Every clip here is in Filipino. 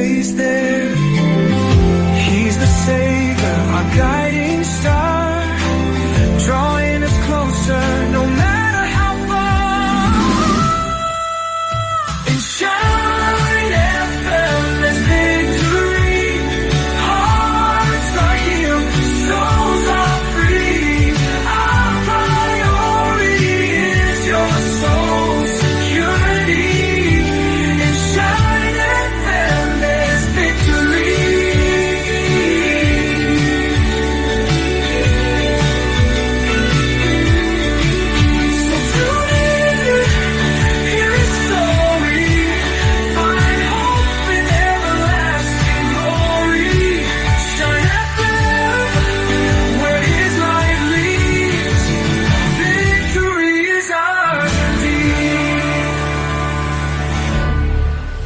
always there. He's the savior, our guiding star, drawing us closer no matter how far. And Shine FM, there's victory. Hearts are healed, souls are free. Our priority is your soul security. And Shine FM, there's victory. So tune in, hear his story, find hope in everlasting glory. Shine FM, where his light leads, victory is ours indeed.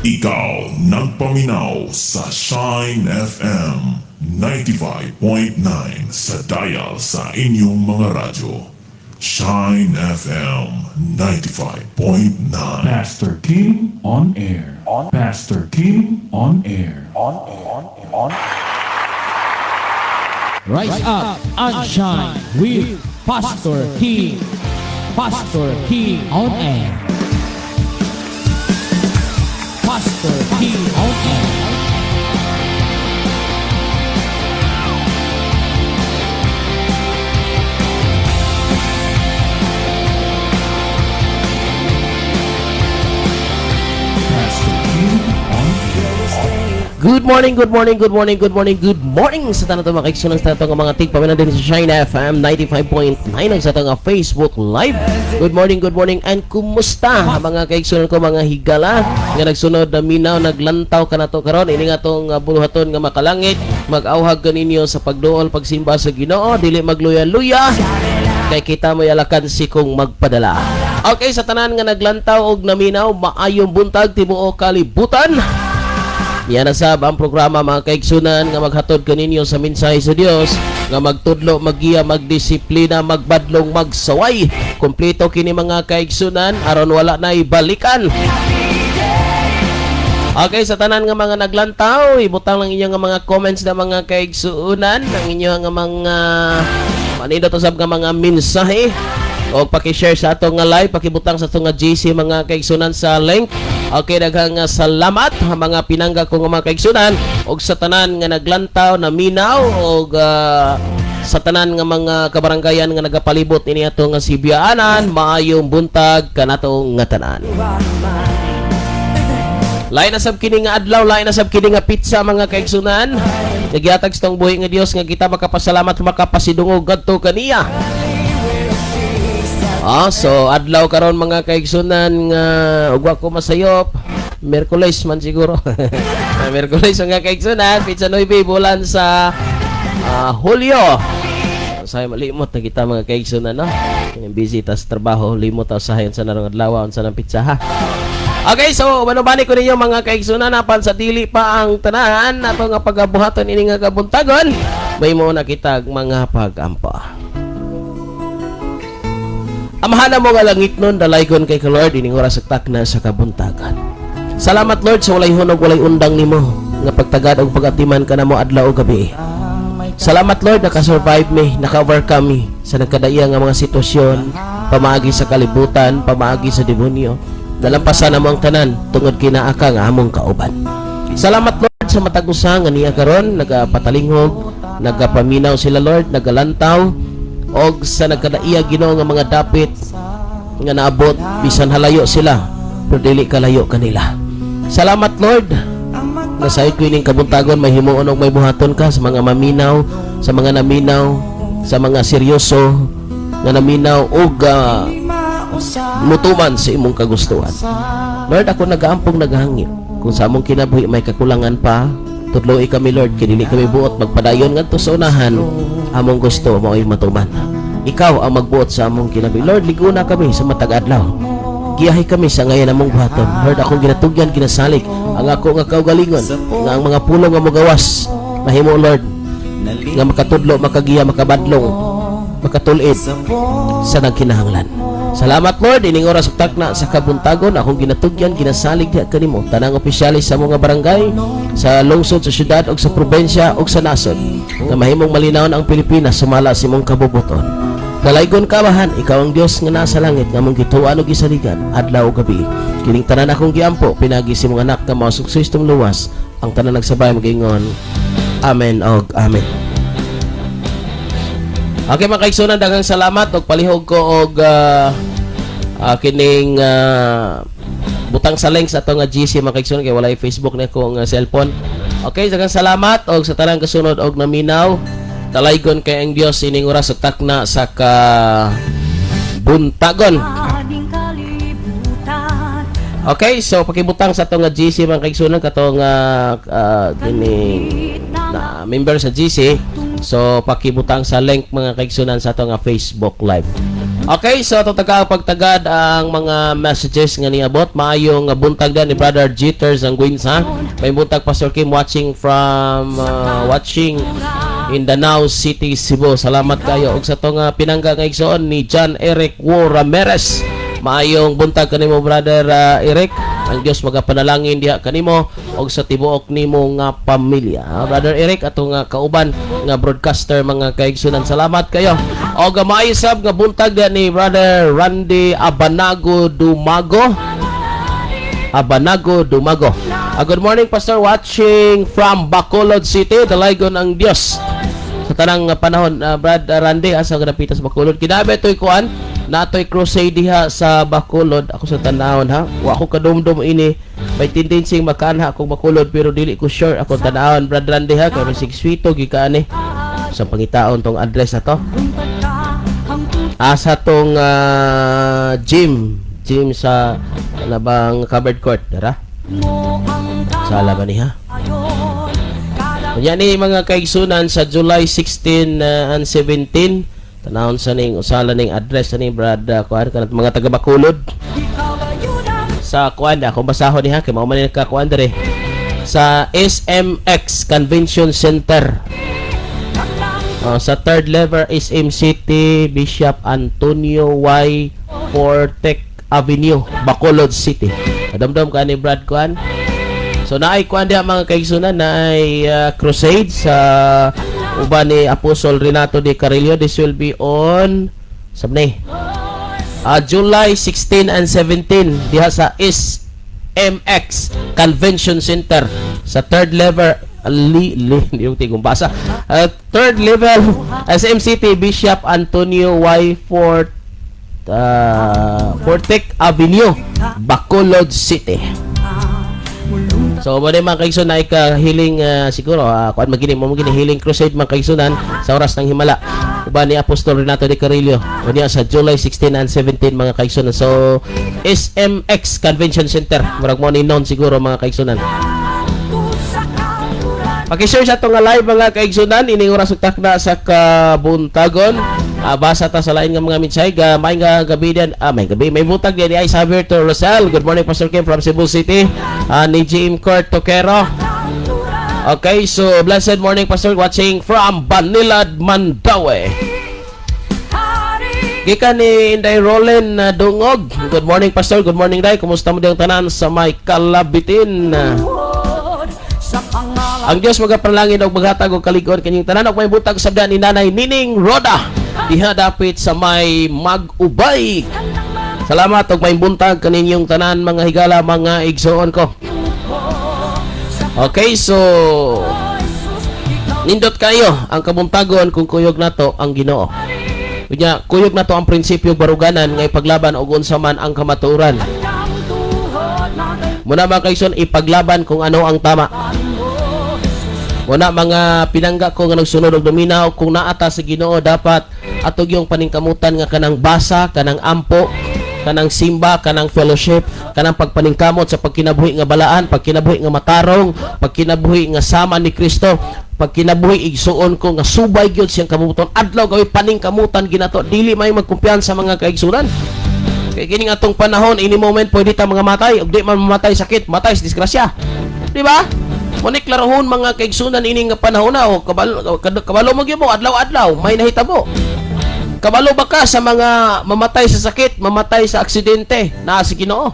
Ikaw nagpaminaw sa Shine FM 95.9 sa dial sa inyong mga radyo. Shine FM 95.9. Pastor King on air. Pastor King on air. Rise up and shine with Pastor King. Pastor King on air. Pastor King on air. Pastor King on air. Good morning, good morning, good morning, good morning, good morning sa tanong mga kaiksunang sa itong mga tigpaminan din sa Shine FM 95.9 sa itong Facebook Live. Good morning, and kumusta mga kaiksunang ko mga higala nga nagsunod na minaw, naglantaw ka na to karon ini nga tong buluhaton nga makalangit, mag-awhag kaninyo sa pagduol, pagsimba sa Ginoo, dili magluya-luya kay kita mo yalakan si kung magpadala. Okay, sa tanan nga naglantaw og naminaw, maayong buntag tibuok kalibutan. Yan na sab ang programa mga kaigsunan nga maghatod kaninyo sa mensahe sa Dios nga magtudlo, maggiya, magdisiplina, magbadlong, magsaway. Kompleto kini mga kaigsunan aron wala na ibalikan. Okay, sa tanan nga mga naglantaw, ibutang lang inyo nga mga comments na mga kaigsunan, ang inyo nga mga manindot usab nga mga mensahe o paki-share sa ato nga live, pakibutang sa ato nga GC mga kaigsunan sa link. Okay, daghang salamat mga pinangga ko nga mga kaigsunan og sa tanan nga naglantaw na minaw og sa tanan nga mga kabaranggayan nga nagapalibot ini ato nga Sibiyaanan, maayong buntag kanato nga tanan. Lain na sab kini nga adlaw, lain na sab kini nga pizza mga kaigsunan. Nagyatag sa tong buhi nga Dios nga kita makapasalamat, makapasidungog kadto kaniya. So adlaw karon mga kaigsunan nga ugwa ko masayop. Miyerkules man siguro. Miyerkules mga kaigsunan, pizza 9 bulan sa Hulyo. Say malimot na kita mga kaigsunan, no? Busy tas trabaho, limot ta sahayon sa narong adlaw unsa nang pizza ha. Okay, so banubani ko ninyo mga kaigsunan apan sa dili pa ang tanan ato nga pagabuhaton ini nga kabuntagon. May mo na kitag mga pagampa. Amahan mo nga langit nun, dalaygon kay ka Lord, ining oras saktak na sa kabuntagan. Salamat Lord sa walay hunog, walay undang nimo nga pagtagad og pagatiman ka na mo adlaw o gabi. Salamat Lord, naka-survive me, naka-overcome me sa nagkadaiya nga mga sitwasyon, pamaagi sa kalibutan, pamaagi sa demonyo. Nalampasan na mo ang tanan, tungod kinaaka nga among kauban. Salamat Lord sa matag-usa nga niya karon, nagapatalingog, nagapaminaw sila Lord, nagalantaw, og sa nagkadaiya Ginoo nga mga dapit nga naabot bisan halayo sila pero dili kalayo kanila. Salamat Lord nga sa ining kabuntagon may himuon og may buhaton ka sa mga maminaw, sa mga naminaw, sa mga seryoso nga naminaw og mutuman sa imong kagustuhan. Lord, ako nagaampong naghangit kung sa among kinabuhi may kakulangan pa, tudloy kami Lord, kay dili kami buot magpadayon ngadto sa unahan. Among gusto mao'y matuman. Ikaw ang magbuot sa among kinabuhi. Lord, liguna kami sa matag adlaw. Giyahay kami sa ngayon among buhaton. Lord, akong ginatugyan, ginasalig ang ako nga kaugalingon nga ang mga pulong nga mogawas mahimo Lord nga makatudlo, makagiya, makabadlong, makatulid sa nagkinahanglan. Salamat Lord, ining oras ug takna sa kabuntagon akong ginatugyan ginasalig diha kanimo tanang opisyalis sa mga barangay sa lungsod, sa syudad ug sa probinsya ug sa nasod nga mahimong malinawon ang Pilipinas sumala sa imong kabubuton. Dalaygon ka bahan, ikaw ang Dios nga nasa langit nga mong gituan ug gisaligan adlaw ug gabi. Kining tanan akong giampo pinagi sa imong anak nga mao suksestong luwas ang tanan nagsabay magingon. Amen og amen. Okay mga kaigsunan, daghang salamat og palihog ko og kining butang sa links ato nga GC mga kaigsunan kay walay Facebook na ko nga cellphone. Okay, daghang salamat og sa tanang kasunod og naminaw. Dalaygon kay ang Dios ining oras ug takna sa buntagon. Okay, so pakibutang sa ato nga GC mga kaigsunan katong kining na member sa GC. So pakibutang sa link mga kaigsunan sa ato nga Facebook Live. Okay, so ato pagtagad ang mga messages nga niabot. Maayong buntag dan ni Brother Jitters ang Gwinsa. May buntag Pastor Kim watching from Mindanao City, Cebu. Salamat kayo og sa ato nga pinangga nga igsoon ni John Eric Wo Ramirez. Maayong buntag kanimo Brother Eric. Ang Dios magapanalangin diha kanimo og sa tibuok nimo nga pamilya. Brother Eric ato nga kauban nga broadcaster mga kaigsunan. Salamat kayo. Og maayosab nga buntag diha ni Brother Randy Abanago Dumago. Good morning Pastor, watching from Bacolod City. Dalaygon ang Dios sa tanang panahon. Brad Randy asa gapita sa Bacolod. Kinabe toy kuan natoy crusade diha sa Bacolod. Ako sa tanawon ha. Wa ko kadumdum ini. May tendency makanha akong Bacolod pero dili ko sure ako tanawon Brad Randy ha. Kay sig swito gikaani. Sa pangitaon tong address ato. Asa tong gym sa labang covered court dara. Sa laban niya. Yan ni mga kaigsunan sa July 16 and 17 tanawon sa ning usala ning address ni Brad kuan kanat mga taga Bacolod sa kuan akong basahon niha kay mao man ni ka kuan dere sa SMX Convention Center sa third level SM City Bishop Antonio Y. Fortec Avenue, Bacolod City. Kadamdam ka ni Brad kuan. So naay kuan diha mga kaigsunan, naay crusade sa uban ni Apostol Renato de Carillo. This will be on sabni July 16 and 17 diha sa SMX Convention Center sa third level third level SM City Bishop Antonio Y. Fortec Avenue, Bacolod City. So mo mga kaigsunan na ikahiling siguro kuan magini healing crusade mga kaigsunan sa oras ng himala uban ni Apostol Renato de Carillo unya sa July 16 and 17 mga kaigsunan. So SMX Convention Center murag mo ni noon siguro mga kaigsunan. Paki-share sa itong live mga kaigsunan ining oras ug takna sa kabuntagon. Basa ta sa lain nga mga mensahe may nga gabi din may butag din ay Xavier to Rosal. Good morning Pastor Kim from Cebu City. Ni Jim Court Toquero. Okay, so blessed morning Pastor watching from Banilad, Mandaue. Gikan ni Inday Roland Dungog. Good morning Pastor, good morning Day. Kumusta mo diyang tanan sa may Kalabitin? Ang Diyos magapanalangin og maghatag og kalig-on kanyang tanan og may butag sabda ni Nanay Nining Roda diha dapit sa may Mag-Ubay. Salamat og may buntag kaninyong tanan mga higala mga igsoon ko. Okay, so nindot kayo ang kabuntagon kung kuyog nato ang Ginoo. Kunya kuyog nato ang prinsipyo baruganan nga ipaglaban og unsa man ang kamatuoran. Muna mga kaigsoon ipaglaban kung ano ang tama. Muna mga pinangga ko nga nagsunod og dominaw kung naata sa Ginoo dapat atog yung paningkamutan nga kanang basa, kanang ampo, kanang simba, kanang fellowship, kanang pagpaningkamot sa pagkinabuhi nga balaan, pagkinabuhi nga matarong, pagkinabuhi nga sama ni Kristo, pagkinabuhi igsuon ko nga subay gyud siyang kabubuton adlaw gawi paningkamutan ginato dili may magkumpiyansa mga kaigsunan. Kay kining atong panahon ini moment pwede ta mga matay ug di man mamatay sakit, matay sa disgrasya. Di ba? Monik larohon mga kaigsunan ini nga panahon na o kabalo mo gyud mo adlaw-adlaw may nahitabo. Kabalo ba ka sa mga mamatay sa sakit, mamatay sa aksidente na si Ginoo?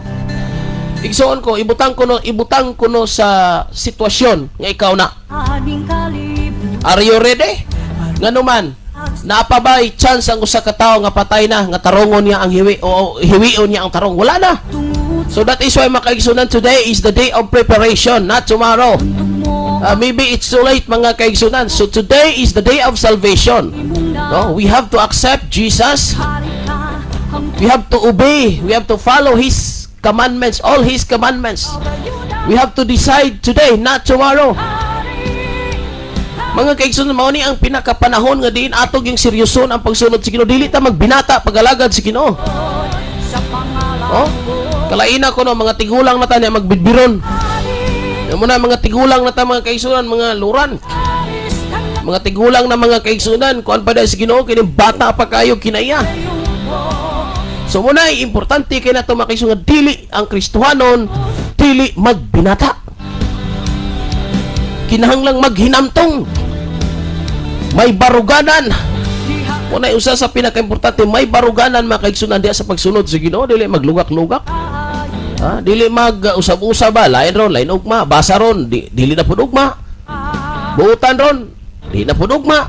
Igsoon ko, ibutang ko no sa sitwasyon nga ikaw na. Are you ready? Nganuman, napabay chance ang usa ka tawo nga patay na, nga tarongon niya ang hiwi o hiwion niya ang tarong. Wala na. So that is why makaigsunan, today is the day of preparation, not tomorrow. Maybe it's too late mga kaigsunan. So today is the day of salvation. No, we have to accept Jesus. We have to obey. We have to follow His commandments, all His commandments. We have to decide today, not tomorrow. Mga kaigsunan, mao ni ang pinakapanahon nga diin atog yung seryoson ang pagsunod sa Ginoo. Dili ta magbinata pagalagad sa Ginoo. Oh, kalaina ko no, mga tigulang na ta niya magbidbiron. Yung muna mga tigulang na ta mga kaigsunan, mga luran. Mga tigulang na mga kaigsunan, kuan pa dahil sa Ginoo, kini bata pa kayo kinaya. So muna, importante kay nato mga kaigsunan, dili ang Kristohanon, dili magbinata. Kinahanglang maghinamtong. May baruganan. Muna, usa sa pinaka-importante, may baruganan mga kaigsunan diya sa pagsunod sa Ginoo, dili maglugak-lugak. Dili mag-usab-usab ba, lain ron, lain ugma, basa ron, dili na pud ugma. Buutan ron, di na pud ugma.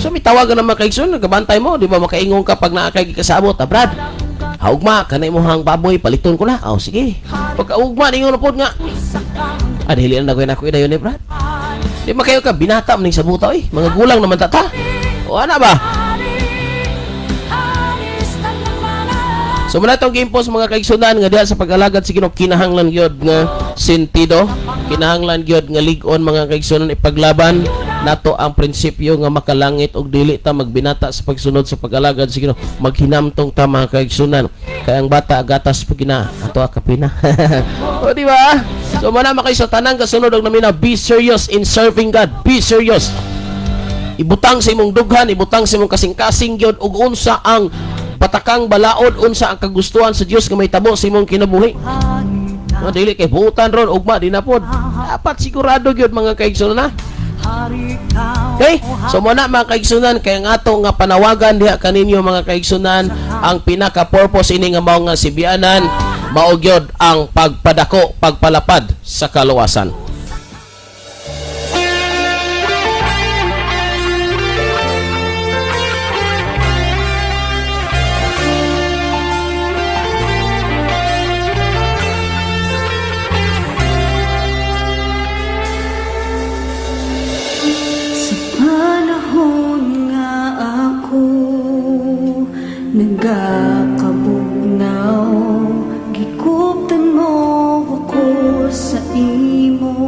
So may tawagan na mga kaigsunan, nagabantay mo, di ba makaingon ka pag naakay kasabot, Brad, haugma, kanay mo hang baboy, paliton ko na. Sige. Pagka ugma, ningon na pud nga. Dili na nagawin ako idayon ni Brad. Di makayo ka, binata maning sabuta, mga gulang naman tata. O ana ba? So muna itong game post mga kaigsunan nga diha sa pag-alagad sa Ginoo, kinahanglan gyud nga sentido, kinahanglan gyud nga lig-on mga kaigsunan ipaglaban nato ang prinsipyo nga makalangit og dili ta magbinata sa pagsunod sa pag-alagad sa Ginoo. Maghinamtong ta mga kaigsunan, kay ang bata gatas pag gina ato kapina. O di ba? So muna makay sa tanang kasunod og naminaw, be serious in serving God. Be serious. Ibutang sa imong dughan, ibutang sa imong kasing-kasing gyud ug unsa ang patakang balaod, unsa ang kagustuhan sa Dios nga may tabo sa imong kinabuhi. Dili kay buutan ron ugma di na pod. Dapat sigurado gyud mga kaigsunan na. Okay? So muna mga kaigsunan, kay ang ato nga panawagan diha kaninyo mga kaigsunan, ang pinaka-purpose ini nga mao nga sibianan, mao gyud ang pagpadako, pagpalapad sa kaluwasan. Panahon nga ako nagakabugnaw, gikuptan mo ako sa imo.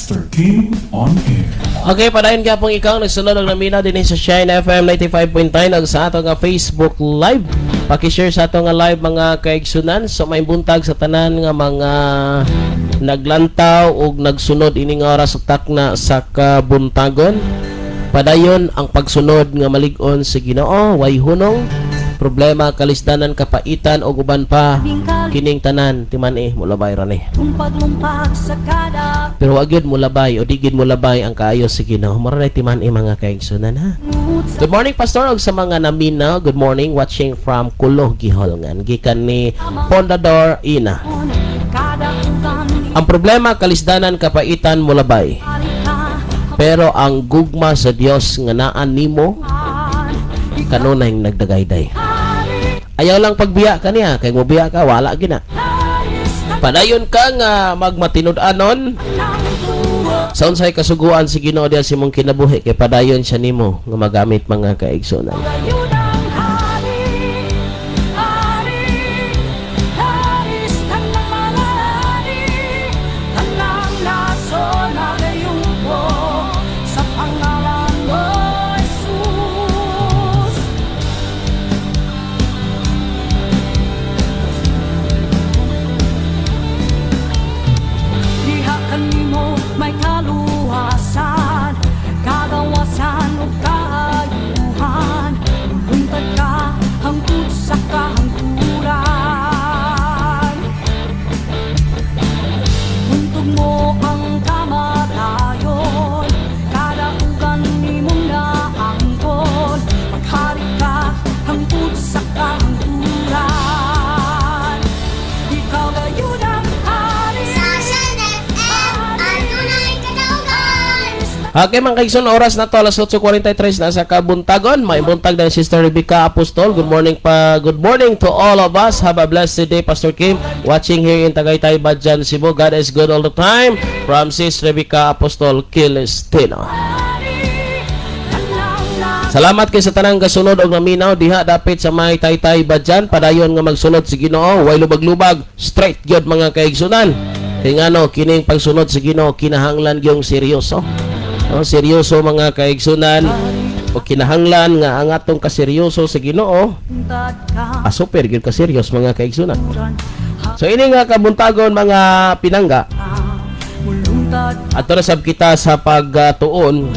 Pastor Kim on air. Okay, padayon ka pong ikaw nagsunod og naminaw din sa Shine FM 95.9 ag sa ato nga Facebook Live. Paki-share sa ato nga live mga kaigsunan. So may buntag sa tanan nga mga naglantaw og nagsunod ining oras sa takna sa kabuntagon. Padayon ang pagsunod nga malig-on sa Ginoo, way hunong problema, kalisdanan, kapaitan o uban pa kining tanan timan mulabay ra ni. Lumpag sa kada Pero wag yun mulabay o digid mulabay ang kaayo sa Ginoo. Mara na timan mga kaigsunan ha. Good morning Pastor og sa mga naminaw. Good morning watching from Kulo Giholngan. Gikan ni Pondador Ina. kada ugan Ang problema kalisdanan, kapaitan, mulabay. ka Pero ang gugma sa Dios nga naan nimo kanunay nagdagayday. Ayaw lang pagbiya ka niya, kay mo biya ka wala gina. Padayon ka nga magmatinud-anon sa unsay kasuguan si Ginoo diha sa imong kinabuhi kay padayon siya nimo nga magamit mga kaigsunan. Ayunang hari, hari, haris tanang malari, tanang naso na layubo, sa pangalan mo, Jesus. Diha kanimo may kaluwasan, kagawasan o kaayuhan, luntad ka hangtod sa kahangturan. Buntog mo ang kamatayon, kada ugan nimong naangkol, maghari ka hangtod sa kahangturan. Ikaw gayon ang hari. Okay mga kaigsoon, oras na to alas 8:43 na sa kabuntagon. May buntag na Sister Rebecca Apostol. Good morning to all of us. Have a blessed day Pastor Kim. Watching here in Tagaytay, Badjan, Cebu. God is good all the time. From Sis Rebecca Apostol Kilistino. Salamat kay sa tanang kasunod og naminaw diha dapit sa may Taytay Badjan. Padayon nga magsunod si Ginoo, way lubag-lubag, straight gyud mga kaigsunan. Kay ngano kining pagsunod si Ginoo kinahanglan gyung seryoso. No, seryoso mga kaigsunan o kinahanglan nga ang atong kaseryoso sa Ginoo super gyud ka serious mga kaigsunan. So ini nga kabuntagon mga pinangga ato na sab kita sa pagtuon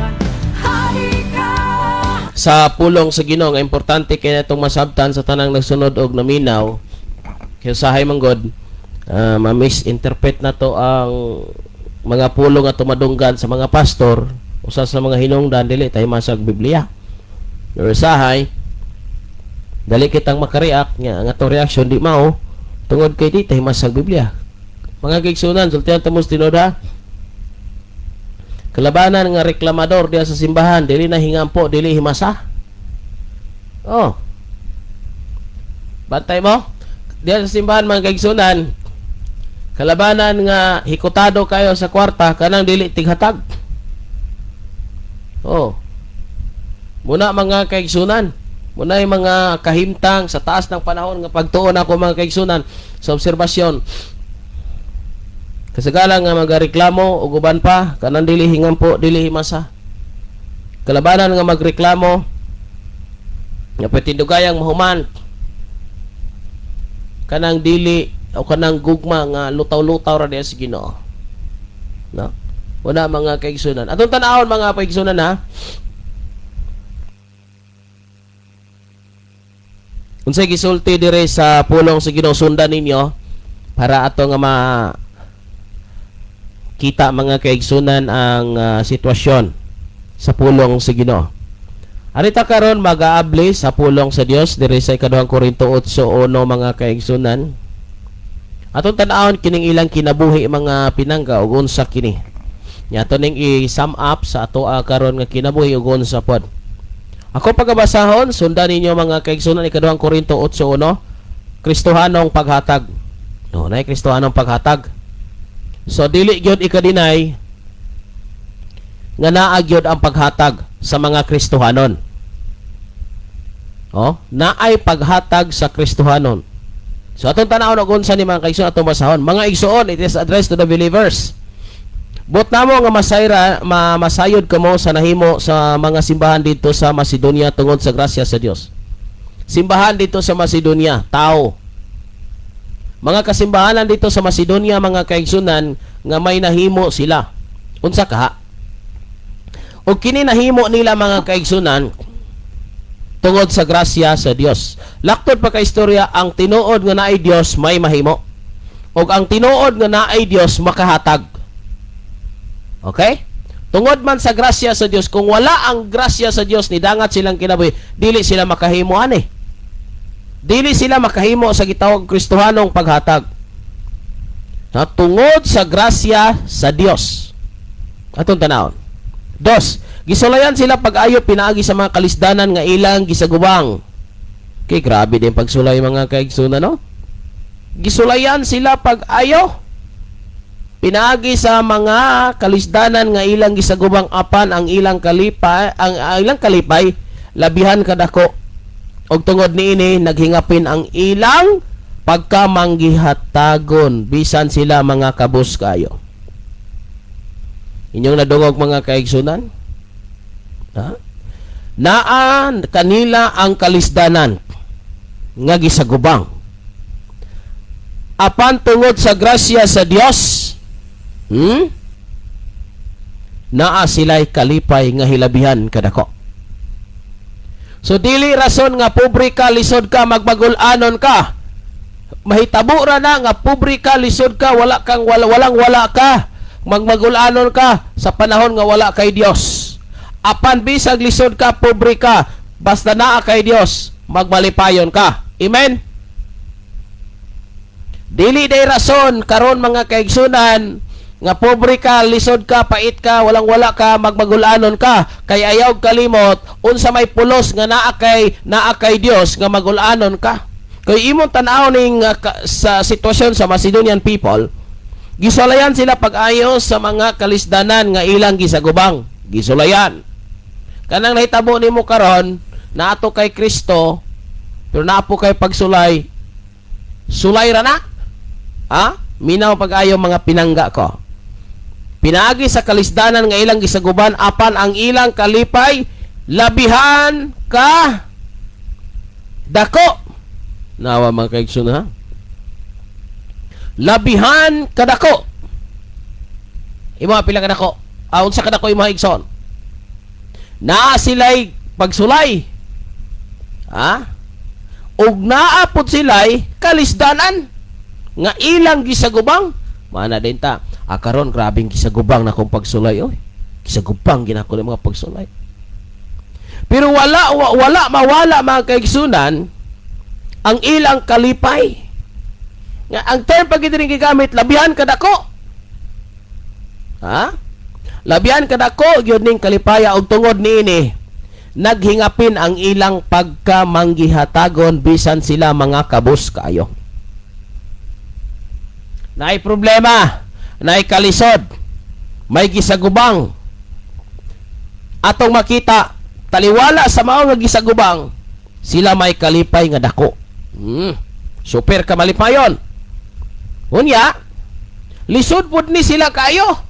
sa pulong sa Ginoo nga importante kay natong masabtan sa tanang nagsunod og naminaw kay usahay manggod ma-misinterpret na to ang mga pulong at tumadunggan sa mga pastor usa sa mga hinungdan dili tayo masag Biblia. Usahay dali kitang makareact nga ang atong reaction di mao tungod kay di tayo masag Biblia. Mga kaigsunan sultihan tamos tinud ha. Kalabanan nga reklamador diya sa simbahan dili na hingampo dili himasa. Oh. Bantay mo diya sa simbahan mga kaigsunan. Kalabanan nga hikutado kayo sa kwarta kanang dili tighatag. Oh. Muna mga kaigsunan, muna yung mga kahimtang sa taas ng panahon nga pagtuon ako mga kaigsunan sa obserbasyon. Kasagalan nga magreklamo ug uban pa kanang dili hingampo dili himasa. Kalabanan nga magreklamo nga petindugayang mahuman kanang dili o kanang gugma nga lutaw-lutaw ra diya sa Ginoo. No? Wala mga kaigsunan. Atong tan-awon mga kaigsunan ha. Unsay gisulti dire sa pulong sa Ginoo sundan ninyo para ato nga kita mga kaigsunan ang sitwasyon sa pulong sa Ginoo. Arita karon mag-aabli sa pulong sa Dios dire sa 2 Korinto 8:1 mga kaigsunan. Atong tan-awon kining ilang kinabuhi mga pinangga ug unsa kini. Nya to ning i-sum up sa ato karon nga kinabuhi ug unsa pod. Ako pagabasahon sundan ninyo mga kaigsunan 2 Korinto 8:1 Kristohanong paghatag. No, nay Kristohanong paghatag. So dili gyud ikadinay nga naa gyud ang paghatag sa mga Kristohanon. Oh, naay paghatag sa Kristohanon. So atong tan-awon og unsa ni mga kaigsuon atong basahon. Mga igsuon, it is addressed to the believers. Bot namo nga masayod kamo sa nahimo sa mga simbahan dito sa Macedonia tungod sa grasya sa Dios. Simbahan dito sa Macedonia, tao. Mga kasimbahanan dito sa Macedonia, mga kaigsunan, nga may nahimo sila. Unsa ka? O kini nahimo nila mga kaigsunan tungod sa grasya sa Dios. Laktod pa ka istorya, ang tinuod nga naay Dios may mahimo. O ang tinuod nga naay Dios makahatag. Okay? Tungod man sa grasya sa Dios, kung wala ang grasya sa Dios, nidangat silang kinabuhi, dili sila makahimo ani. Dili sila makahimo sa gitawag Kristohanong paghatag. Na tungod sa grasya sa Dios. Atong tanawon. Dos, gisulayan sila pag-ayo pinaagi sa mga kalisdanan nga ilang gisagubang. Okay, grabe din pagsulay mga kaigsunan, no? Gisulayan sila pag-ayo pinaagi sa mga kalisdanan nga ilang gisagubang apan ang ilang kalipay labihan kadako. Og tungod niini naghingapin ang ilang pagkamanggihatagon bisan sila mga kabus kayo. Inyong nadungog mga kaigsunan? Ha? Naan kanila ang kalisdanan nga gisagubang. Apan tungod sa grasya sa Dios, naa sila'y kalipay nga hilabihan kadako. So dili rason nga pobre ka, lisod ka, magbagul-anon ka. Mahitabo ra na nga pobre ka, lisod ka, walang wala ka. Magmagul-anon ka sa panahon nga wala kay Dios. Apan bisag lisod ka, pobre ka, basta naa kay Dios, magmalipayon ka. Amen. Dili day rason karon mga kaigsunan nga pobre ka, lisod ka, pait ka, walang wala ka, magmagulanon ka, kay ayaw kalimot unsa may pulos nga naa kay Dios nga magulanon ka. Kay imong tan-aw ning sa sitwasyon sa Macedonian people, gisulayan sila pag-ayo sa mga kalisdanan nga ilang gisagubang. Gisulayan. Kanang nahitabo nimo karon na ato kay Kristo, pero naapo kay pagsulay, sulay ra na. Ha? Minaw pag-ayo mga pinangga ko. Pinaagi sa kalisdanan nga ilang gisaguban apan ang ilang kalipay labihan ka dako. Nawa mga kaigsoon, ha? Labihan ka dako. Imo pila ka dako? Unsa ka dako imo igsoon? Naa sila'y pagsulay. Ha? Ug naa pud sila'y kalisdanan nga ilang gisagubang. Mana din ta. Karon grabing gisagubang na kong pagsulay, oy. Gisagubang ginako ni mga pagsulay. Pero wala mawala mga kaigsunan ang ilang kalipay. Nga ang term pag ito rin gigamit, labihan kadako. Ha? Labihan kadako gyud ning kalipaya og tungod niini naghingapin ang ilang pagkamanggihatagon bisan sila mga kabus kaayo. Naay problema, naay kalisod, may gisagubang. Atong makita, taliwala sa mao nga gisagubang, sila may kalipay nga dako. Super ka malipayon. Unya, lisod pud ni sila kayo.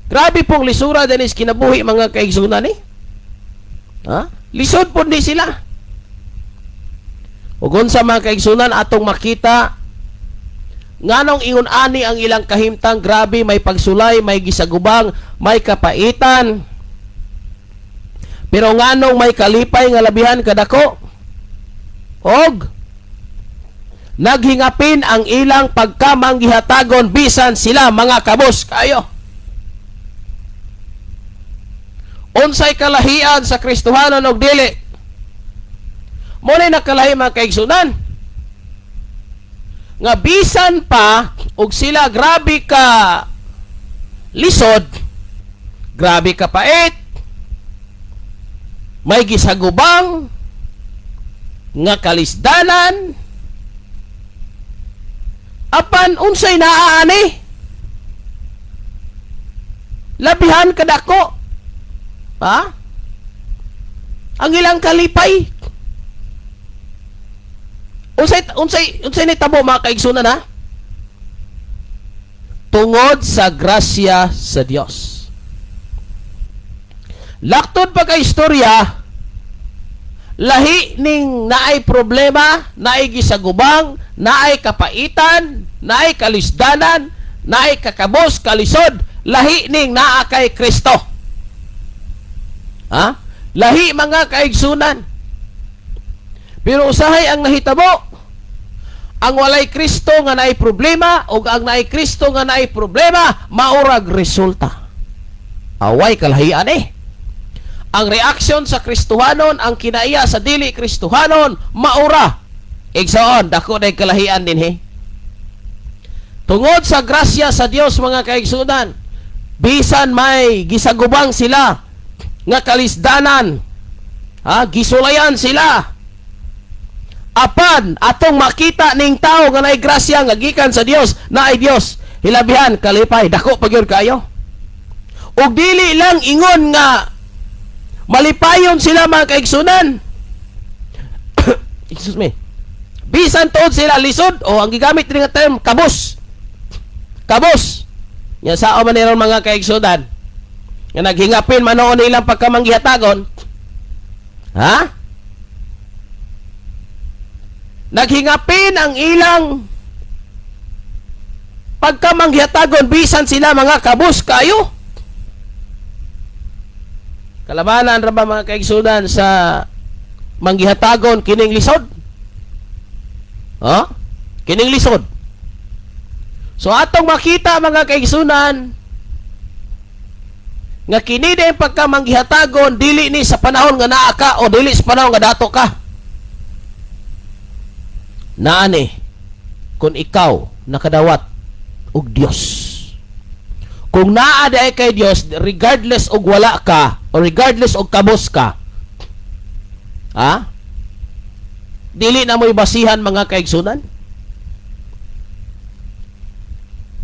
Grabe pong lisura dinis kinabuhi mga kaigsunan ni. Ha? Lisod pud ni sila. Ug unsa mga kaigsunan atong makita nganong ingon ani ang ilang kahimtang, grabe may pagsulay, may gisagubang, may kapaitan. Pero nganong may kalipay nga labihan kadako? Og naghingapin ang ilang pagkamanggihatagon bisan sila mga kabus kayo. Unsay kalahian sa Kristohanon og dili? Muna nakalahi mga kaigsunan nga bisan pa og sila grabe ka lisod, grabe ka pait, may gisagubang nga kalisdanan, apan unsay naaani? Labihan kadako. Ha? Ang ilang kalipay. Unsay nitabo mga kaigsunan, ha? tungod sa grasya sa Dios. Laktod pa kay istorya, lahi ning naay problema, naay gisagubang, naay kapaitan, naay kalisdanan, naay kakabos, kalisod, lahi ning naa kay Kristo. Ha? Lahi mga kaigsunan. Pero usahay ang nahitabo, ang walay Kristo nga naay problema o ang naay Kristo nga naay problema, maurag resulta. Away kalahian eh. Ang reaksyon sa Kristohanon, ang kinaiya sa dili Kristohanon, maura. Igsoon, dako na kalahian din he. Tungod sa grasya sa Dios mga kaigsunan, bisan may gisagubang sila nga kalisdanan, gisulayan sila, apan atong makita ning tao nga naay grasya nga gikan sa Dios, naay Dios, hilabihan kalipay, dako pagyud kayo. Ug dili lang ingon nga malipayon sila mga kaigsunan. Excuse me. Bisan tuod sila lisod o ang gigamit ning term kabos. Kabos. Nya sao man niron mga kaigsunan nga naghingapin manoon nilang pagkamanggihatagon. Ha? Naghingapin ang ilang pagkamanggihatagon bisan sila mga kabos kayo. Kalabanan ra ba mga kaigsunan sa manggihatagon kining lisod? Kining lisod. So atong makita mga kaigsunan nga kini din pagkamanggihatagon dili ni sa panahon nga naa ka o dili sa panahon nga dato ka. Naani kung ikaw nakadawat og Dios. Kung naa day kay Dios, regardless og wala ka o regardless og kabos ka, dili na mo'y basihan mga kaigsunan.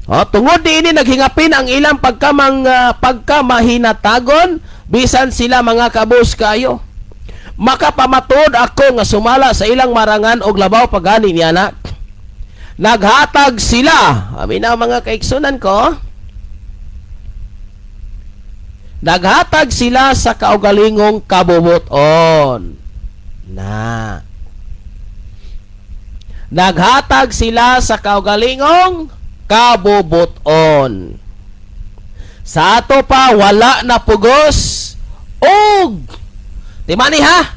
Tungod diini naghingapin ang ilang pagkamahinatagon bisan sila mga kabos kayo. Makapamatod ako nga sumala sa ilang marangan og labaw pagani niya na. Naghatag sila, aminaw mga kaigsunan ko, naghatag sila sa kaugalingong kabubuton. Naghatag sila sa kaugalingong kabubuton. Sa ato pa wala na pugos og timani ha,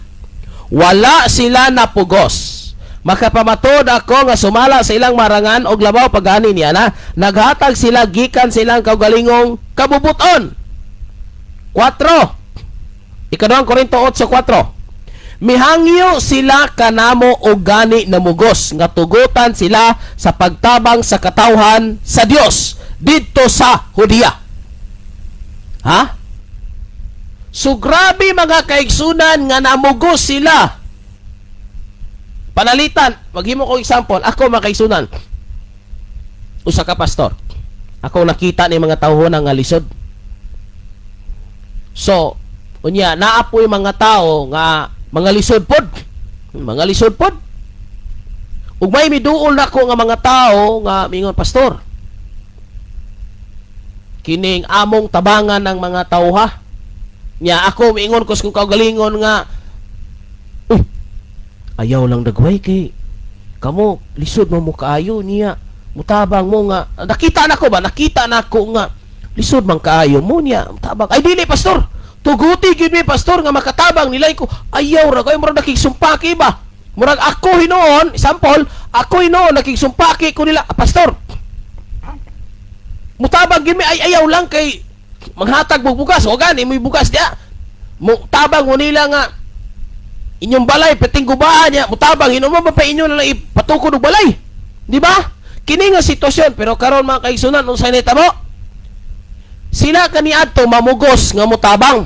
wala sila na pugos. Makapamatod ako nga sumala sa ilang marangan og labaw pagani niya na. Naghatag sila gikan silang kaugalingong kabubuton. 4 Korinto 8:4. Mihangyo sila kanamo og gani na mugos nga tugutan sila sa pagtabang sa katawhan sa Dios didto sa Hudiya. So grabe mga kaigsunan nga namugos sila. Panalitan, maghimo ko example, ako mga kaigsunan, usa ka pastor, ako nakita ni mga tawhon nga lisod. So unya naapoy mga tao nga mga lisod pod. Ug may miduol nako nga mga tao nga mingon, pastor, kining among tabangan ng mga tawha. Nya ako miingon ko kung kaugalingon nga ayaw lang dagway kay kamo lisod mo kaayo niya. Mutabang mo nga nakita nako nga lisod man kaayo mo niya. Mutabang ay dili pastor. Tuguti gid mi pastor nga makatabang nilay ko. Ayaw ra ko murag nakigsumpaki ba. Murag ako hinoon, example, ako hinoon nakigsumpaki ko nila, pastor. Mutabang gid mi ay ayaw lang kay manghatag mo bugas o gani mo bugas dia. Mutabang mo nila nga inyong balay peting gubahan niya. Mutabang hinuman pa inyo na lang ipatukod og balay. Di ba? Kini nga sitwasyon pero karon mga kaigsunan unsay nahitabo? Sila kaniadto mamugos nga mutabang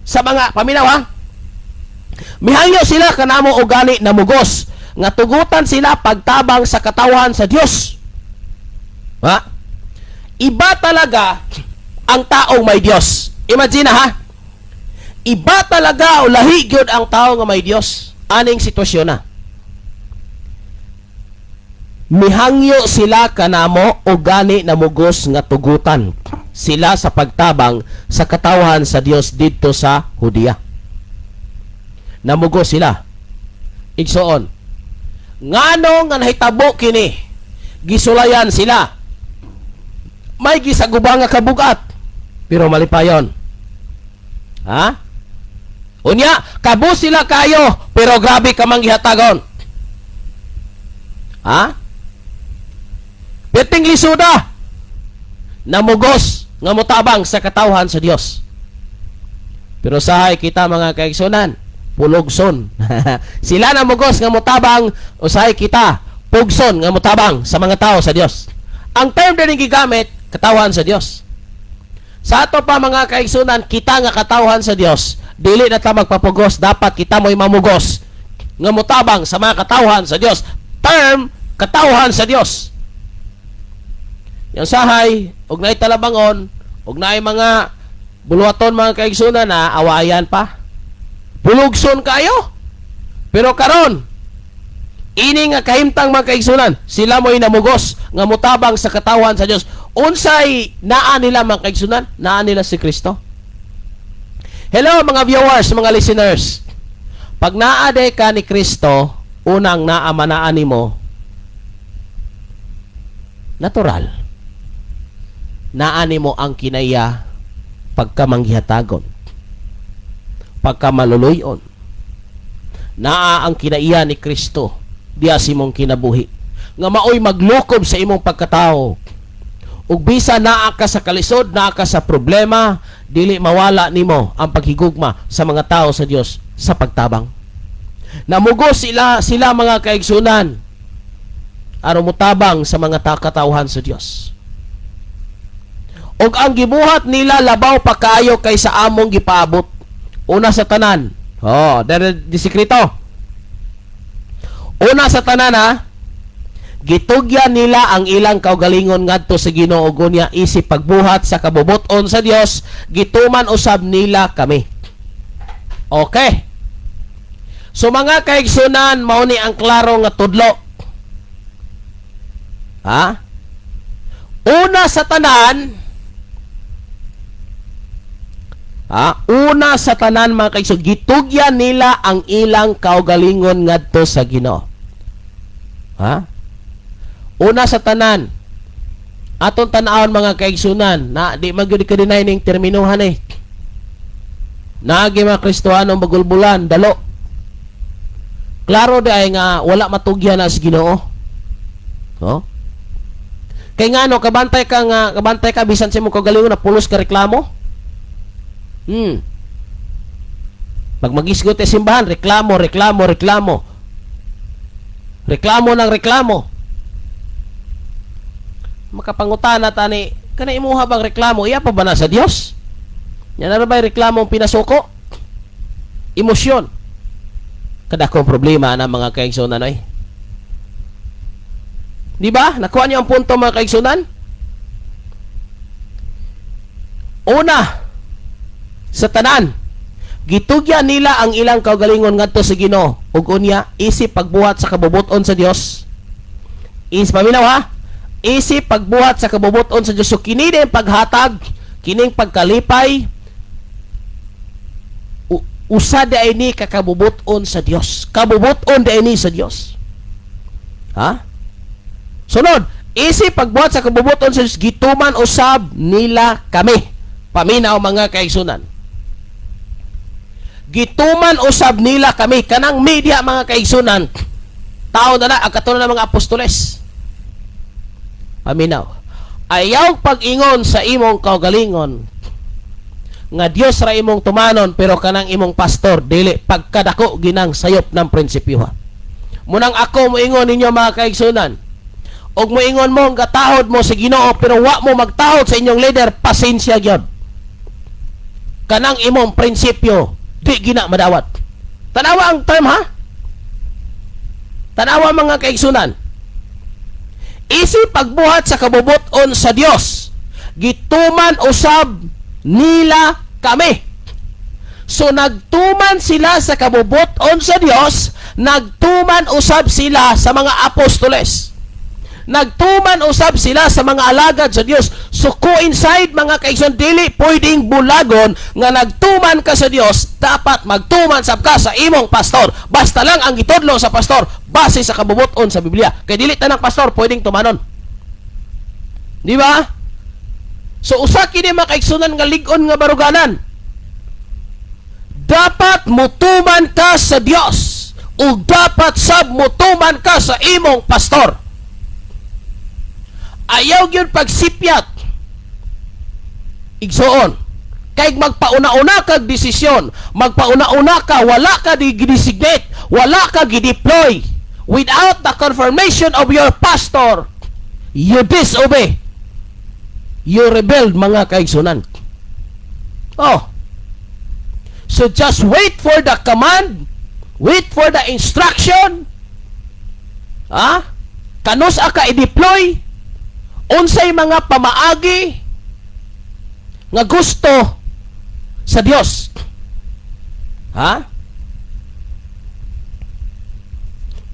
sa mga paminaw Mihangyo sila kanamo og gani na mugos nga tugutan sila pagtabang sa katawhan sa Dios. Iba talaga ang taong may Dios. Imagine iba talaga o lahi gyud ang tao nga may Dios. Aning sitwasyon na. Mihangyo sila kanamo o gani namugos nga tugutan sila sa pagtabang sa katawhan sa Dios didto sa Hudiya. Namugos sila. Igsoon, ngano nga nahitabo kini? Gisulayan sila. May gisagubang nga kabugat, pero malipayon. Ha? Unya, kabo sila kayo, pero grabe ka mang gihatagon. Ha? Perting lisuda, namugos nga mutabang sa katawhan sa Dios. Pero sahay kita mga kaigsunan, pulugson. Sila namugos nga mutabang, usahay kita, pugson nga mutabang sa mga tao sa Dios. Ang term din gigamit, katawhan sa Dios. Sa ato pa mga kaigsunan, kita nga katawhan sa Dios, dili na ta magpapugos, dapat kita mo'y mamugos nga mutabang sa mga katawhan sa Dios. Term, katawhan sa Dios. Yung sahay, og naay talabangon, og naay mga buluwaton mga kaigsunan na awayan pa. Pulugson kayo. Pero karon, ini nga kahimtang mga kaigsunan, sila mo'y namugos nga mutabang sa katawhan sa Dios. Unsay naa nila mga kaigsunan? Naa nila si Kristo. Hello mga viewers, mga listeners. Pag naade ka ni Kristo, unang naamanaan nimo, natural. Naani mo ang kinaya pagkamanghihatagon, pagkamaluluyon. Naa ang kinaiya ni Kristo diya si mong kinabuhi nga maoy maglukob sa imong pagkatao. Ug bisa naa ka sa kalisod, naa ka sa problema, dili mawala nimo ang paghigugma sa mga tao sa Dios sa pagtabang. Namugos sila mga kaigsunan aron mutabang sa mga katawhan sa Dios. Og ang gibuhat nila labaw pa kaayo kaysa among gipaabot. Una sa tanan. Di sikrito. Una sa tanan ha, gitugyan nila ang ilang kaugalingon ngadto sa Ginoo niya isip pagbuhat sa kabubuton sa Dios, gituman usab nila kami. Okay. So mga kaigsunan, mao ni ang klaro nga tudlo. Ha? Una sa tanan, una sa tanan mga kaigsunan, gitugyan nila ang ilang kaugalingon ngadto sa Ginoo. Ha? Una sa tanan, aton tan-awon mga kaigsunan, na di magyud ka deny ning terminohan eh. Naagi mga Kristohanong bagulbulan, dalo. Klaro di ay nga wala matugyan na sa Ginoo. Kay ngano kabantay ka bisan sa imong kaugalingon na pulos ka reklamo? Pag magisgot sa simbahan, reklamo. Reklamo ng reklamo. Makapangutana tani, kana imuha bang reklamo? Iya pa ba na sa Dios? Yan na ba reklamong pinasuko? Emosyon. Kadakong problema na mga kaigsunan ay. Di ba? Nakuha niyo ang punto mga kaigsunan? Una, sa tanan, gitugyan nila ang ilang kaugalingon ngadto sa Ginoo ug unya isip pagbuhat sa kabubuton sa Dios. Paminaw ha? Isip pagbuhat sa kabubuton sa Dios. So kini din paghatag, kining pagkalipay usa di ni kakabubuton sa Dios. Kabubuton di ni sa Dios. Ha? Sunod, isip pagbuhat sa kabubuton sa Dios, gituman usab nila kami. Paminaw mga kaigsunan. Gituman usab nila kami, kanang media mga kaigsunan, tao na ang katulad ng mga apostoles. Paminaw, ayaw pag-ingon sa imong kaugalingon nga Dios ra imong tumanon, pero kanang imong pastor dili pagkadako ginang sayop ng prinsipyo. Munang ako moingon ninyo mga kaigsunan, og moingon mo nga tahod mo sa Ginoo pero wa mo magtahod sa inyong leader, pasensya gyud. Kanang imong prinsipyo di gina madawat. Tanawa ang term ha? Tanawa mga kaigsunan. Isip pagbuhat sa kabubuton sa Dios, gituman usab nila kami. So nagtuman sila sa kabubuton sa Dios, nagtuman usab sila sa mga apostoles. Nagtuman usab sila sa mga alagad sa Dios. So coincide mga kaigsoon, dili pwedeng bulagon nga nagtuman ka sa Dios, dapat magtuman sab ka sa imong pastor. Basta lang ang gitudlo sa pastor base sa kabubuton sa Biblia. Kay dili tanang pastor pwedeng tumanon. Di ba? So usa kini mga kaigsunan nga lig-on nga baruganan. Dapat mutuman ka sa Dios o dapat sab mutuman ka sa imong pastor. Ayaw yun pagsipyat. Igsoon. Kay magpauna-una kag desisyon, magpauna-una ka, wala ka di-designate, wala ka gi-deploy without the confirmation of your pastor, you disobey. You rebelled mga kaigsunan. Oh. So just wait for the command, wait for the instruction. Kanus ka i-deploy, unsay mga pamaagi nga gusto sa Dios.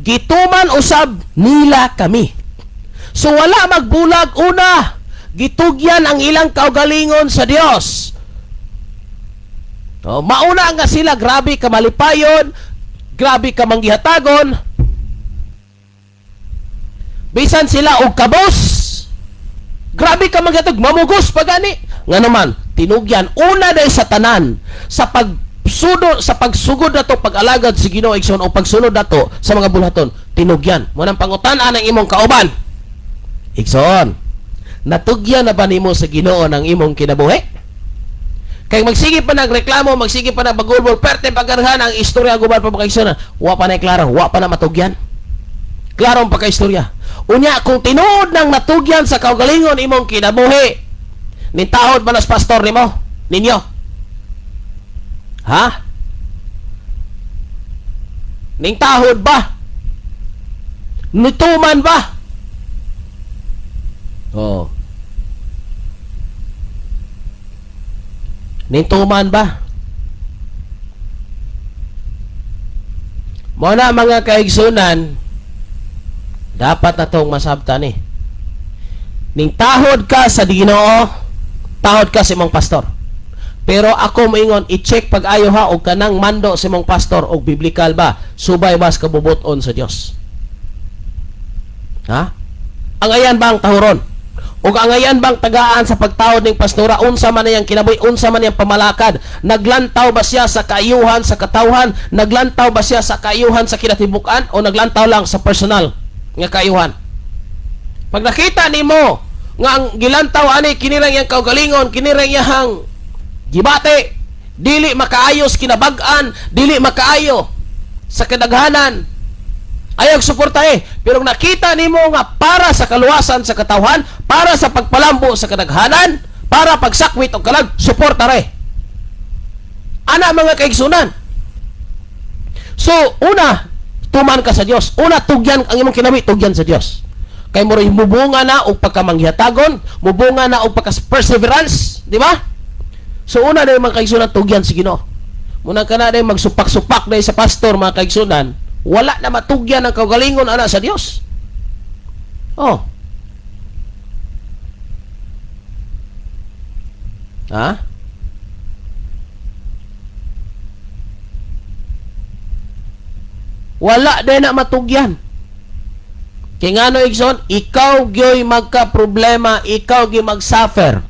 Gituman usab nila kami. So wala magbulag una. Gitugyan ang ilang kaugalingon sa Dios. Mauna nga sila, grabe ka malipayon, grabe ka manggihatagon. Bisan sila og kabos. Grabe ka maghatag, mamugos pagani. Nga naman, tinugyan una dahil sa tanan sa pagsugod nato pag-alagad si Ginoo igsoon o pagsunod nato sa mga bulaton, tinugyan. Mo nang pangutan-an ang imong kauban. Igsoon, natugyan na ba nimo sa Ginoo ang imong kinabuhi? Kay magsige pa nagreklamo, magsige pa nagbagulbol, perte pagkarhan ang istorya guban pa igsoon. Wa pa na klaro, wa pa na matugyan. Klaro ang pagka-istorya. Unya, kung tinuod ng natugyan sa kaugalingon imong kinabuhi, nintahod ba nas pastor nimo? Ninyo? Nintahod ba? Nituman ba? Nintuman ba? Muna mga kaigsunan, dapat na itong masabtan ning tahod ka sa Ginoo, tahod ka sa imong pastor. Pero ako moingon, i-check pag-ayo ha og kanang mando sa imong pastor og biblikal ba, subay ba sa kabubuton sa Dios. Ang ayan ba ang tahuron? O ang ayan bang tagaan sa pagtawod ng pastora, unsa man niyang kinabuhi, unsa man niyang pamalakad, naglantaw ba siya sa kaayuhan sa katawhan, naglantaw ba siya sa kaayuhan sa kinatibukan, o naglantaw lang sa personal nga kaayuhan? Pag nakita nimo nga ang gilantaw ani kinirang yang kaugalingon, kinirang yang gibate, dili makaayos kinabag-an, dili makaayo sa kadaghanan, ayaw suporta pero nakita nimo nga para sa kaluwasan sa katawhan, para sa pagpalambo sa kadaghanan, para pagsakwit o kalag, suporta ana mga kaigsunan. So una, tuman ka sa Dios. Una, tugyan ang imong kinabuhi, tugyan sa Dios. Kay mo rin mubunga na og pagkamanghihatagon, mubunga na og perseverance, di ba? So una dahil mga kaigsunan, tugyan si Ginoo. Muna ka na dahil magsupak-supak dahil sa pastor mga kaigsunan, wala na matugyan ang kaugalingon ana sa Dios. Wala din na matugyan. Kaya nga no, Igson, ikaw gyoy magka-problema, ikaw gyoy mag-suffer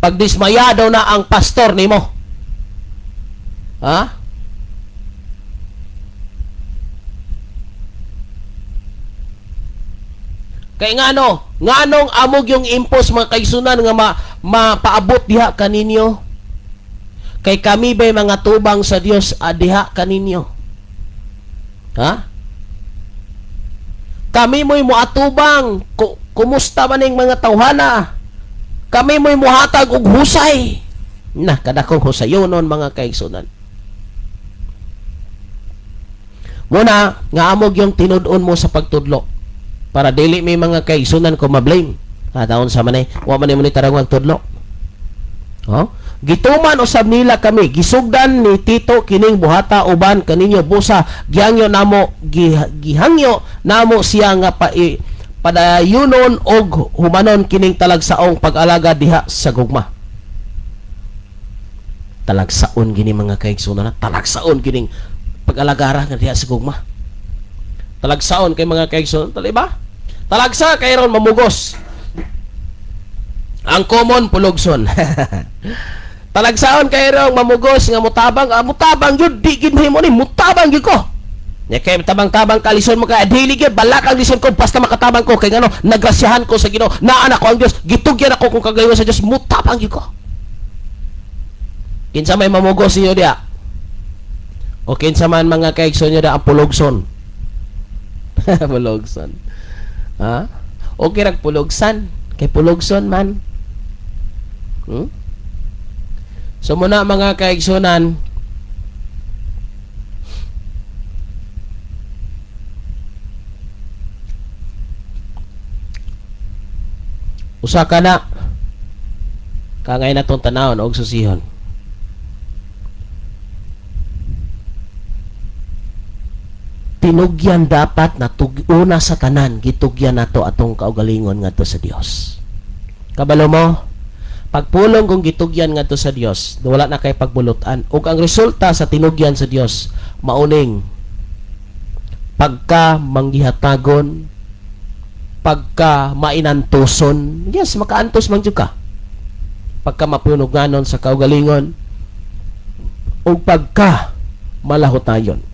pag dismayado na ang pastor nimo. Kaya nga no, nganong amog yung impos mga kaigsunan nga mapaabot diha kaninyo? Kay kami ba'y mga tubang sa Dios diha kaninyo? Kami mo'y muatubang, kumusta man yung mga tawhana? Kami mo'y muhatag og husay. Kadakong husayonon mga kaigsunan. Muna, nga amog yung tinudon mo sa pagtudlo. Para dili may mga kaigsunan ko mablame. Taon sa manay, wa man mo ni tarang magtudlo. Gituman usab nila kami, gisugdan ni Tito kining buhata uban kaninyo busa, gihangyo namo siya nga padayunon og humanon kining talagsaong pag-alaga diha sa gugma. Talagsaon gini mga kaigsunan, talagsaon kining pag-alagara nga diha sa gugma. Talagsaon kay mga kaigsunan, taliba? Talagsa kay ron mamugos. Ang common pulugson. Talagsaon kay ron mamugos nga mutabang jud di gid mo ni mutabang gyud ko. Ya kay tabang-tabang kalison mo kay dili gyud balak ang lison ko basta makatabang ko kay ngano nagrasyahan ko sa Ginoo naa na ko ang Dios gitugyan ako kung kagayon sa Dios mutabang gyud ko. Kinsa may mamugos niyo dia? O kinsa man mga kaigsoon niyo dia ang pulugson? Pulugson. Ha? Okay rag pulugsan kay pulugson man. So muna mga kaigsunan, usa ka na kangay na tong tanawon og susihon. Tinugyan dapat na una sa tanan gitugyan nato atong kaugalingon ngadto sa Dios. Kabalo mo, pagpulong kung gitugyan ngadto sa Dios, wala na kay pagbulutan ug ang resulta sa tinugyan sa Dios mauning pagka manggihatagon, pagka mainantuson, yes, makaantos man jud ka. Pagka mapunuganon sa kaugalingon ug pagka malahutayon.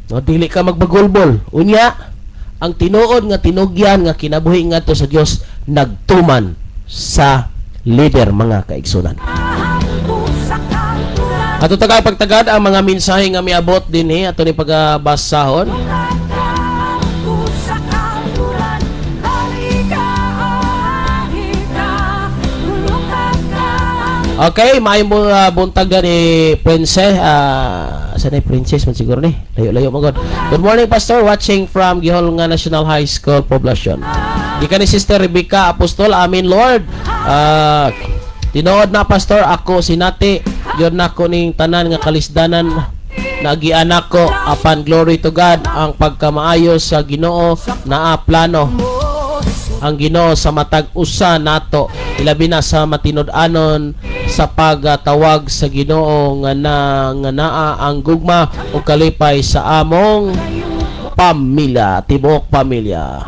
No, dili ka magbagulbol. Unya, ang tinuod nga tinugyan nga kinabuhi ngadto sa Dios nagtuman sa leader mga kaigsunan. Ato taga pagtagad ang mga mensahe nga miabot dinhi ato ni pagbasahon. Okay, may buntag na ni Princess. Saan Princess man siguro ni? Layo-layo mo god. Good morning, Pastor. Watching from Gihol nga National High School, Poblacion. Gikan ni Sister Rebecca Apostol. Amin, Lord. Tinuod na, Pastor. Ako, sinati. Yun na ko ning tanan nga kalisdanan. Nagianak ko. Apan glory to God. Ang pagkamaayos sa Ginoo naa plano. Ang Ginoo sa matag usa nato ilabi na sa matinud-anon sa pagtawag sa Ginoo nga naa ang gugma ug kalipay sa among pamilya, tibuok pamilya.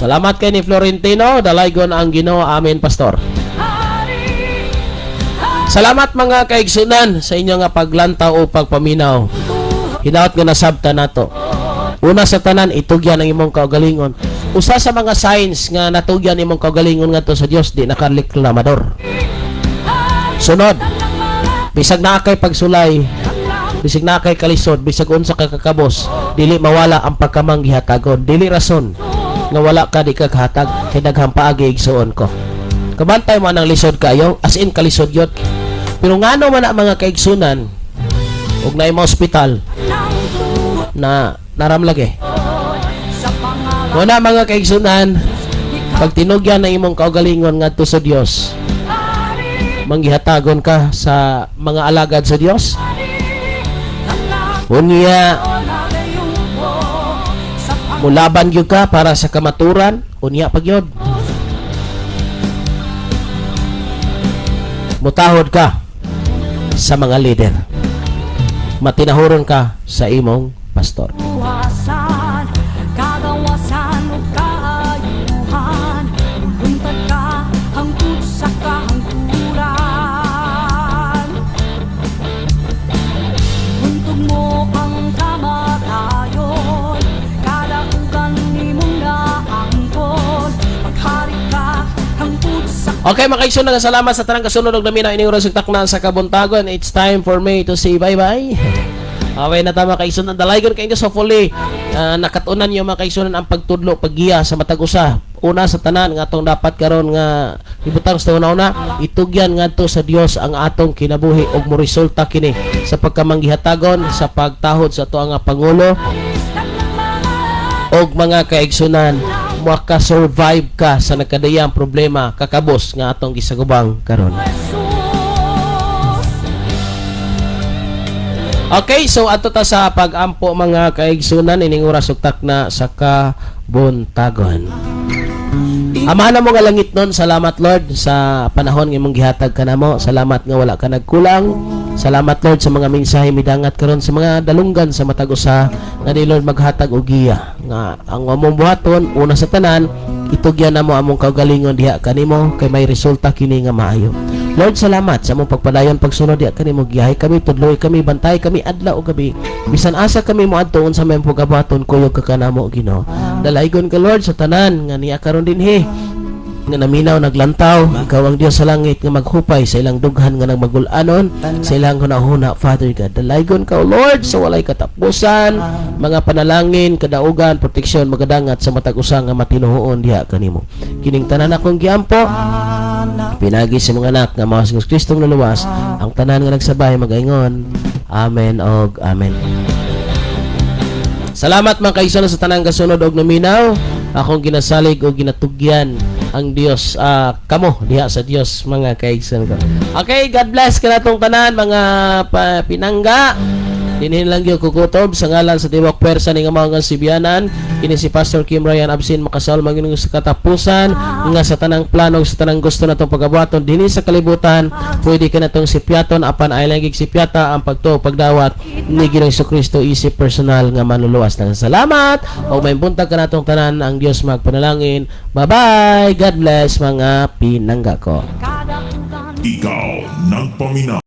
Salamat kay ni Florentino, dalaygon ang Ginoo. Amen, Pastor. Salamat mga kaigsunan sa inyo nga paglantaw o pagpaminaw. Hinaot nga nasabta nato. Una sa tanan, itugyan ang imong kaugalingon. Usa sa mga signs nga natugyan imong kaugalingon ngadto sa Dios, di nakareklamador. Sunod, bisag na kay pagsulay, bisag na kay kalisod, bisag unsa ka kakabos, dili mawala ang pagkamanggihatagon. Dili rason nga wala ka di kakahatag kay daghang paagi igsuon ko. Kabantay mo nang lisod kayo, as in kalisod yun. Pero ngano man ang mga kaigsunan ug na imo ospital na naramlage. Muna mga kaigsunan, pag tinugyan na imong kaugalingon ngadto sa Dios, manggihatagon ka sa mga alagad sa Dios. Unya, mulaban gyud ka para sa kamaturan, unya pag yun. Mutahod ka sa mga leader. Matinahuron ka sa imong pastor. Buwasan, kagawasan o kaayuhan,uluntad ka hangtod sa kahangturan. Untog mo ang kamatayon, kadaugan ni mong naangkon, maghari ka hangtod sa Okay, mga kaigsunan, salamat sa tanang kasunod og naminaw ining oras ug takna sa kabuntagon. It's time for me to say bye-bye. Okay na tama kaigsunan, dalaygon kay Dios hopefully nakatunan niyo mga kaigsunan ang pagtudlo paggiya sa matag usa. Una sa tanan nga atong dapat karon nga ibutang sa una itugyan ngadto sa Dios ang atong kinabuhi ug mo resulta kini sa pagkamanggihatagon sa pagtahod sa ato nga pangulo og mga kaigsunan maka-survive ka sa nagkadayang problema kakabos nga atong gisagubang karon. Okay, so ato ta sa pag-ampo mga kaigsunan ining oras ug takna sa buntagon. Amahan na mo nga langit nun, salamat Lord sa panahon nga imong gihatag ka namo. Salamat nga wala ka nagkulang. Salamat Lord sa mga mensahe midangat karon sa mga dalunggan sa matag usa nga di Lord maghatag og giya nga ang among buhaton una sa tanan itugyan namo among kaugalingon diha kanimo kay may resulta kini nga maayo. Lord, salamat sa among pagpadayon pagsunod diha kanimo, giyahay kami, tudloy kami, bantay kami adlaw o gabi. Bisan asa kami moadtoon sa mayong pagabaton kuyog ka kanamo Ginoo. Dalaygon ka Lord sa tanan nga niya karon dinhi nga naminaw naglantaw, ikaw ang Dios sa langit nga maghupay sa ilang dughan nga nagmagul-anon sa ilang hunahuna, Father God. Dalaygon ka, O Lord, sa walay katapusan, mga panalangin, kadaugan, proteksyon, magadangat sa matag usa nga matinuhoon diha kanimo. Kining tanan akong giampo, pinagi sa mga anak nga mga sa Kristong naluwas, ang tanan nga nagsabay magaingon. Amen og amen. Salamat mga kaisan sa tanang kasunod og naminaw. Akong ginasalig o ginatugyan ang Dios kamo diha sa Dios mga kaisan ko. Okay, God bless kanatong tanan mga pinangga. Dinhin lang gyud kukutob sa ngalan sa tiwak pwersa ni nga mga Sibianan. Kini si Pastor Kim Ryan Absin makasal Manginung sa katapusan nga sa tanang plano sa tanang gusto natong pagabuhaton dinhi sa kalibutan. Pwede ka natong sipyaton apan ay lang sipyata ang pagdawat ni Ginoong Jesucristo isip personal nga manluluwas na. Salamat. O may buntag ka natong tanan ang Dios magpanalangin. Bye-bye. God bless mga pinangga ko. Ikaw nagpaminaw